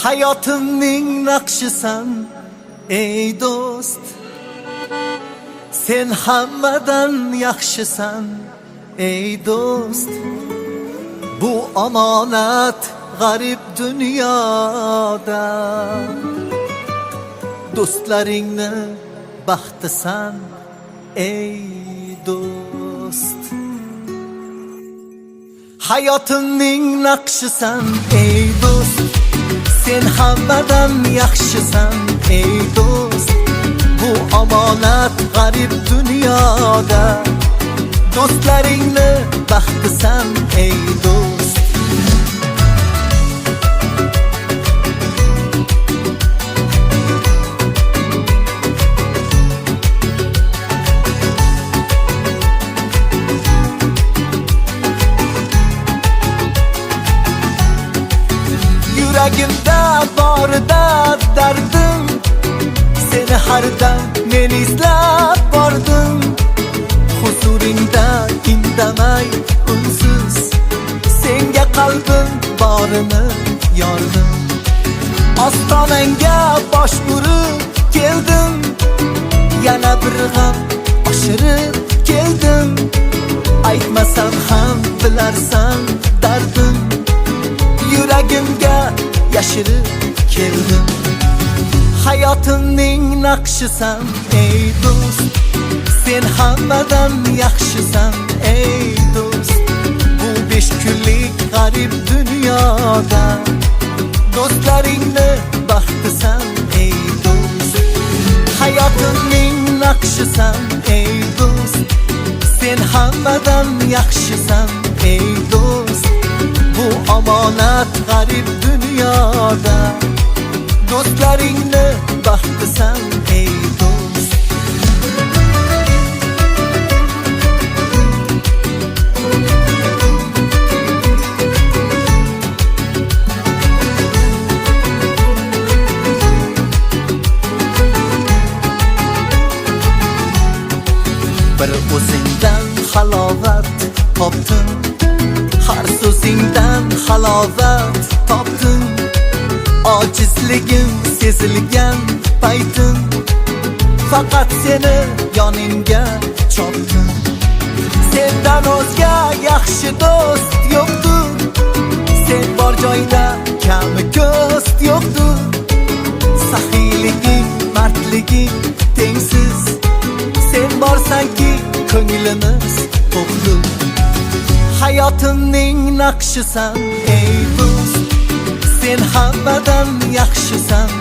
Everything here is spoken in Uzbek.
Hayotimning naqshisan ey do'st, sen hammadan yaxshisan ey do'st. Bu omonat g'arib dunyoda, do'stlaringni baxtisan ey do'st. Hayotimning naqshisan ey do'st, sen hammadan yaxshisan ey do'st. Bu omonat g'arib dunyoda, do'stlaringni baxtisan ey do'st. Yuragimda borida dardim, seni har dam men izlab bordim. Huzuringda indamay unsiz, senga qalbim borini yordim. Ostonangga bosh urib keldim, yana bir g'am oshirib keldim. Aytmasam ham bilarsan dardim, yuragimga yashirib keldim. Hayotimning naqshisan ey do'st, sen hammadan yaxshisan ey do'st. Bu 5 kunlik g'arib dunyoda, do'stlaringni baxtisan ey do'st. Hayotimning naqshisan ey do'st, sen hammadan yaxshisan ey do'st. Bu omonat g'arib dunyoda, do'stlaringni baxtisan ey do'st. Bir o'zingdan halovat topdim, har so'zingdan halovat topdim. Ojizligim sezilgan paytim, faqat seni yoningga chopdim. Sendan o'zga yaxshi do'st yo'qdir, sen bor joyda kami ko'st yo'qdir. Saxiyliging, mardliging tengsiz, sen borsanki ko'nglimiz to'qdir. Hayotimning naqshisan ey do'st, sen hammadan yaxshisan